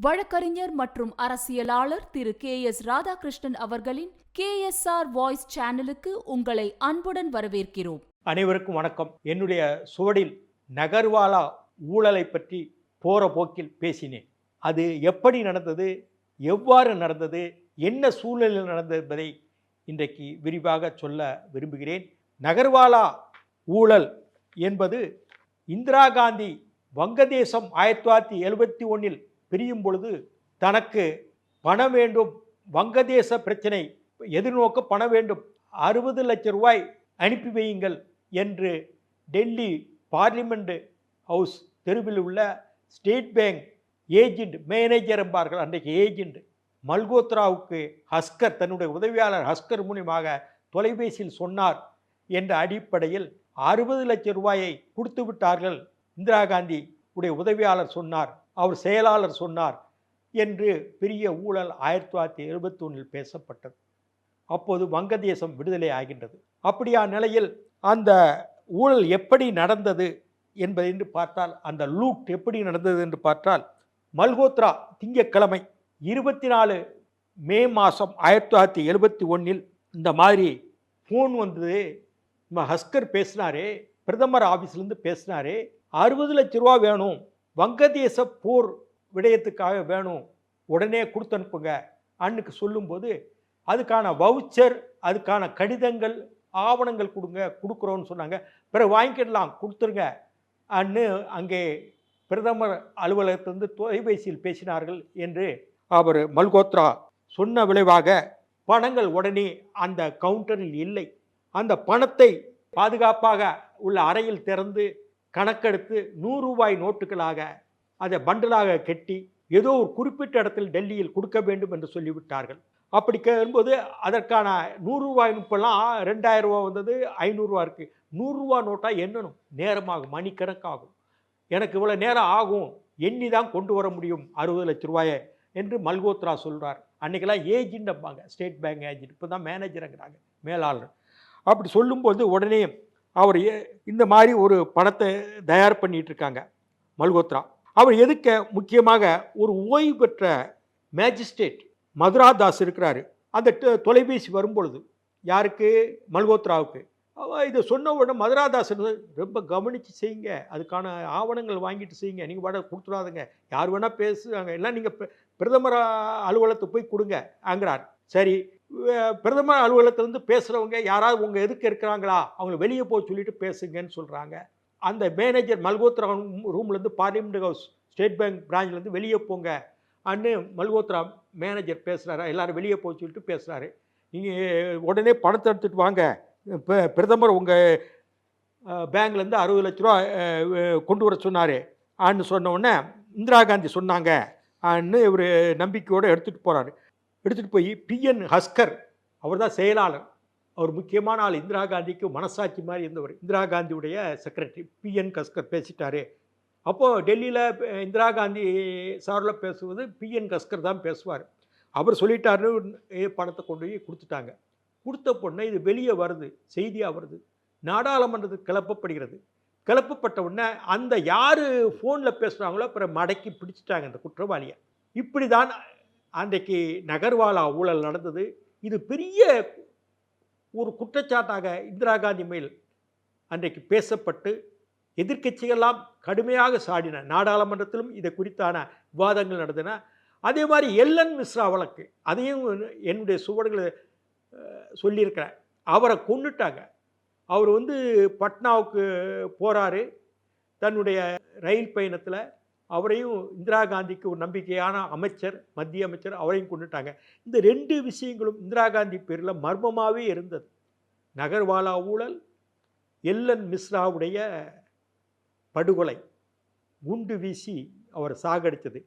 வழக்கறிஞர் மற்றும் அரசியலாளர் திரு கே.எஸ். ராதாகிருஷ்ணன் அவர்களின் KSR வாய்ஸ் சேனலுக்கு உங்களை அன்புடன் வரவேற்கிறோம். அனைவருக்கும் வணக்கம். என்னுடைய சுவடில் நகர்வாலா ஊழலை பற்றி போற போக்கில் பேசினேன். அது எப்படி நடந்தது, எவ்வாறு நடந்தது, என்ன சூழலில் நடந்தது என்பதை இன்றைக்கு விரிவாக சொல்ல விரும்புகிறேன். நகர்வாலா ஊழல் என்பது இந்திரா காந்தி வங்கதேசம் 1971 பிரியும் பொழுது தனக்கு பணம் வேண்டும், வங்கதேச பிரச்சனை எதிர்நோக்க பணம் வேண்டும், 60 லட்சம் ரூபாய் அனுப்பி வையுங்கள் என்று டெல்லி பார்லிமெண்ட் ஹவுஸ் தெருவில் உள்ள ஸ்டேட் பேங்க் ஏஜெண்ட், மேனேஜர் என்பார்கள், அன்றைக்கு ஏஜெண்ட் மல்கோத்ராவுக்கு ஹஸ்கர், தன்னுடைய உதவியாளர் ஹஸ்கர் மூலியமாக தொலைபேசியில் சொன்னார் என்ற அடிப்படையில் 60 லட்சம் ரூபாயை கொடுத்து விட்டார்கள். இந்திரா காந்தி உடைய உதவியாளர் சொன்னார், அவர் செயலாளர் சொன்னார் என்று பெரிய ஊழல் 1971 பேசப்பட்டது. அப்போது வங்கதேசம் விடுதலை ஆகின்றது. அப்படியா நிலையில் அந்த ஊழல் எப்படி நடந்தது என்பதை என்று பார்த்தால், அந்த லூட் எப்படி நடந்தது என்று பார்த்தால், மல்கோத்ரா திங்கட்கிழமை 24 மே மாதம் 1971 இந்த மாதிரி ஃபோன் வந்தது. ஹஸ்கர் பேசினாரே, பிரதமர் ஆஃபீஸ்லேருந்து பேசினாரே, 60 லட்ச ரூபா வேணும், வங்கதேச போர் விடயத்துக்காக வேணும், உடனே கொடுத்து அனுப்புங்க அன்னுக்கு சொல்லும்போது, அதுக்கான வவுச்சர், அதுக்கான கடிதங்கள், ஆவணங்கள் கொடுக்குறோன்னு சொன்னாங்க. பிறகு வாங்கிக்கிடலாம், கொடுத்துருங்க அன்னு அங்கே பிரதமர் அலுவலகத்திலிருந்து தொலைபேசியில் பேசினார்கள் என்று அவர் மல்கோத்ரா சொன்ன விளைவாக பணங்கள் உடனே அந்த கவுண்டரில் இல்லை. அந்த பணத்தை பாதுகாப்பாக உள்ள அறையில் திறந்து கணக்கெடுத்து 100 ரூபாய் நோட்டுகளாக அதை பண்டலாக கட்டி ஏதோ ஒரு குறிப்பிட்ட இடத்தில் டெல்லியில் கொடுக்க வேண்டும் என்று சொல்லிவிட்டார்கள். அப்படி கேட்கும்போது அதற்கான 100 ரூபாய் இப்போல்லாம் 2000 ரூபா வந்தது, 500 ரூபா இருக்குது. 100 ரூபா நோட்டாக எண்ணணும், நேரமாகும், மணிக்கணக்காகும், எனக்கு இவ்வளோ நேரம் ஆகும், எண்ணி தான் கொண்டு வர முடியும் 60 லட்ச ரூபாயை என்று மல்கோத்ரா சொல்கிறார். அன்றைக்கெல்லாம் ஏஜெண்ட் அப்பாங்க, ஸ்டேட் பேங்க் ஏஜெண்ட், இப்போ தான் மேனேஜருங்கிறாங்க, மேலாளர். அப்படி சொல்லும்போது உடனே அவர் இந்த மாதிரி ஒரு பணத்தை தயார் பண்ணிட்டு இருக்காங்க மல்கோத்ரா. அவர் எதுக்க முக்கியமாக ஒரு ஓய்வு பெற்ற மேஜிஸ்ட்ரேட் மதுராதாஸ் இருக்கிறாரு. அந்த தொலைபேசி வரும்பொழுது யாருக்கு, மல்கோத்ராவுக்கு. இதை சொன்ன உடனே மதுராதாஸ் ரொம்ப கவனித்து செய்யுங்க, அதுக்கான ஆவணங்கள் வாங்கிட்டு செய்யுங்க, நீங்கள் பாட கொடுத்துடாதுங்க, யார் வேணால் பேசுவாங்க, எல்லாம் நீங்கள் பிரதமர் அலுவலகத்துக்கு போய் கொடுங்க ஆங்கிறார். சரி, பிரதமர் அலுவலகத்திலேருந்து பேசுகிறவங்க யாராவது உங்கள் எதுக்கு இருக்கிறாங்களா, அவங்கள வெளியே போய் சொல்லிட்டு பேசுங்கன்னு சொல்கிறாங்க. அந்த மேனேஜர் மல்கோத்ரா ரூம்லேருந்து, பார்லிமெண்ட் ஹவுஸ் ஸ்டேட் பேங்க் பிரான்ச்லேருந்து வெளியே போங்க அன்னு மல்கோத்ரா மேனேஜர் பேசுகிறாரு. எல்லோரும் வெளியே போய் சொல்லிட்டு பேசுகிறாரு. நீங்கள் உடனே பணத்தை எடுத்துகிட்டு வாங்க, இப்போ பிரதமர் உங்கள் பேங்க்லேருந்து 60 லட்ச ரூபா கொண்டு வர சொன்னார் ஆன்னு சொன்ன உடனே இந்திரா காந்தி சொன்னாங்க ஆன்னு இவர் நம்பிக்கையோடு எடுத்துகிட்டு போகிறாரு. எடுத்துகிட்டு போய் PN ஹஸ்கர், அவர் தான் செயலாளர், அவர் முக்கியமான ஆள், இந்திரா காந்திக்கு மனசாட்சி மாதிரி இருந்தவர், இந்திரா காந்தியுடைய செக்ரட்டரி PN ஹஸ்கர் பேசிட்டாரு. அப்போது டெல்லியில் இந்திரா காந்தி சாரில் பேசுவது PN ஹஸ்கர் தான் பேசுவார். அவர் சொல்லிட்டாரு, பணத்தை கொண்டு போய் கொடுத்துட்டாங்க. கொடுத்த பொண்ணை இது வெளியே வருது, செய்தியாக வருது, நாடாளுமன்றத்துக்கு கிளப்பப்படுகிறது. கிளப்பப்பட்ட உடனே அந்த யார் ஃபோனில் பேசுகிறாங்களோ அப்புறம் மடக்கி பிடிச்சிட்டாங்க அந்த குற்றவாளியை. இப்படி தான் அன்றைக்கு நகர்வாலா ஊழல் நடந்தது. இது பெரிய ஒரு குற்றச்சாட்டாக இந்திரா காந்தி மேல் அன்றைக்கு பேசப்பட்டு எதிர்க்கட்சிகள்லாம் கடுமையாக சாடின. நாடாளுமன்றத்திலும் இதை குறித்தான விவாதங்கள் நடந்தன. அதே மாதிரி எல்என் மிஸ்ரா வழக்கு, அதையும் என்னுடைய சுவடுகளை சொல்லியிருக்கிறேன். அவரை கொன்னுட்டாங்க. அவர் பட்னாவுக்கு போகிறாரு தன்னுடைய ரயில் பயணத்தில். அவரையும் இந்திரா காந்திக்கு ஒரு நம்பிக்கையான அமைச்சர், மத்திய அமைச்சர், அவரையும் கொண்டுட்டாங்க. இந்த 2 விஷயங்களும் இந்திரா காந்தி பேரில் மர்மமாகவே இருந்தது. நகர்வாலா ஊழல், எல்என் மிஸ்ராவுடைய படுகொலை, குண்டு வீசி அவர் சாகடித்தது.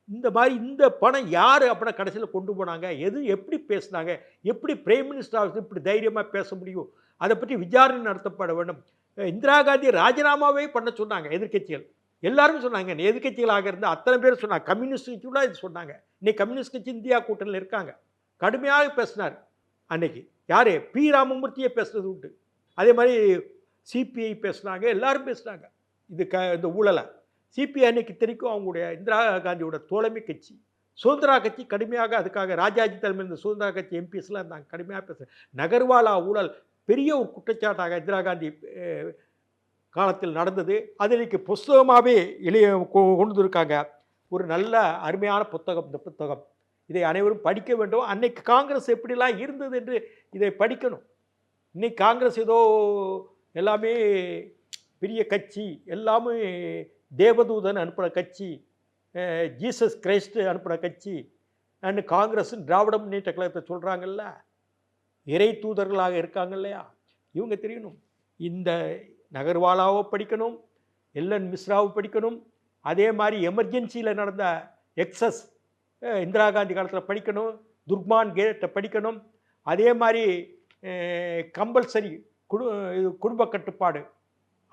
இந்த மாதிரி இந்த பணம் யார் அப்படின்னா கடைசியில் கொண்டு போனாங்க, எப்படி பேசுனாங்க, எப்படி பிரைம் மினிஸ்டர் இப்படி தைரியமாக பேச முடியும், அதை பற்றி விசாரணை நடத்தப்பட வேண்டும். இந்திரா காந்தி ராஜினாமாவே பண்ண சொன்னாங்க எதிர்க்கட்சிகள். எல்லாருமே சொன்னாங்க, எதிர்கட்சிகளாக இருந்த அத்தனை பேர் சொன்னாங்க, கம்யூனிஸ்ட் கட்சி கூட இது சொன்னாங்க. இன்னைக்கு கம்யூனிஸ்ட் கட்சி இந்தியா கூட்டணியில் இருக்காங்க. கடுமையாக பேசினார் அன்னைக்கு. யார், பி ராமமூர்த்தியே பேசுறது உண்டு. அதே மாதிரி சிபிஐ பேசுனாங்க, எல்லாரும் பேசுனாங்க இந்த ஊழலை. சிபிஐ அன்னைக்கு தெரிக்கும் அவங்களுடைய இந்திரா காந்தியோட தோழமை கட்சி. சுதந்திரா கட்சி கடுமையாக அதுக்காக ராஜாஜி தலைமையில் இந்த சுதந்திரா கட்சி எம்பிஸ்லாம் இருந்தாங்க, கடுமையாக பேசுகிறேன். நகர்வாலா ஊழல் பெரிய ஒரு குற்றச்சாட்டாக இந்திரா காந்தி காலத்தில் நடந்தது. அது இன்னைக்கு புஸ்தகமாகவே கொண்டு இருக்காங்க. ஒரு நல்ல அருமையான புத்தகம் இந்த புத்தகம். இதை அனைவரும் படிக்க வேண்டும். அன்னைக்கு காங்கிரஸ் எப்படிலாம் இருந்தது என்று இதை படிக்கணும். இன்னைக்கு காங்கிரஸ் ஏதோ எல்லாமே பெரிய கட்சி, எல்லாமே தேவதூதன் அனுப்புகிற கட்சி, ஜீசஸ் கிரைஸ்ட் அனுப்புகிற கட்சி அண்ட் காங்கிரஸ் திராவிட முன்னேற்ற கழகத்தை சொல்கிறாங்கல்ல, இறை தூதர்களாக இருக்காங்க இல்லையா, இவங்க தெரியணும். இந்த நகர்வாலாவை படிக்கணும், எல்என் மிஸ்ராவை படிக்கணும், அதே மாதிரி எமர்ஜென்சியில் நடந்த எக்ஸஸ் இந்திரா காந்தி காலத்தில் படிக்கணும், துர்மான் கேட்டை படிக்கணும், அதே மாதிரி கம்பல்சரி குடும்ப கட்டுப்பாடு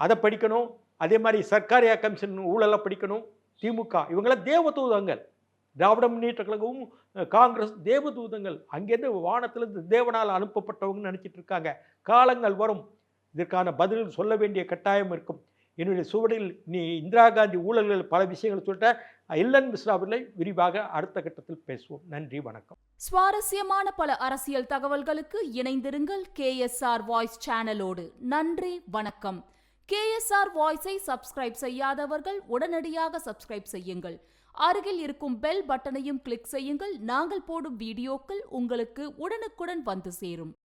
அதை படிக்கணும், அதே மாதிரி சர்க்காரியா கமிஷன் ஊழலை படிக்கணும். திமுக இவங்களாம் தேவதூதங்கள், திராவிட முன்னேற்ற கழகமும் காங்கிரஸ் தேவதூதங்கள், அங்கேருந்து வானத்திலிருந்து தேவனால் அனுப்பப்பட்டவங்கன்னு நினச்சிட்டு இருக்காங்க. காலங்கள் வரும், இதற்கான பதில் சொல்ல வேண்டிய கட்டாயம் இருக்கும். என்னுடைய சுவடில் நீ இந்திரா காந்தி ஊழல்கள் பல விஷயங்கள் சொல்லிட்ட, எல்என் மிஸ்ராவில்லை விரிவாக அடுத்த கட்டத்தில் பேசுவோம். நன்றி, வணக்கம். சுவாரஸ்யமான பல அரசியல் தகவல்களுக்கு இணைந்திருங்கள் KSR வாய்ஸ் சேனலோடு. நன்றி, வணக்கம். KSR வாய்ஸை சப்ஸ்கிரைப் செய்யாதவர்கள் உடனடியாக சப்ஸ்கிரைப் செய்யுங்கள். அருகில் இருக்கும் பெல் பட்டனையும் கிளிக் செய்யுங்கள். நாங்கள் போடும் வீடியோக்கள் உங்களுக்கு உடனுக்குடன் வந்து சேரும்.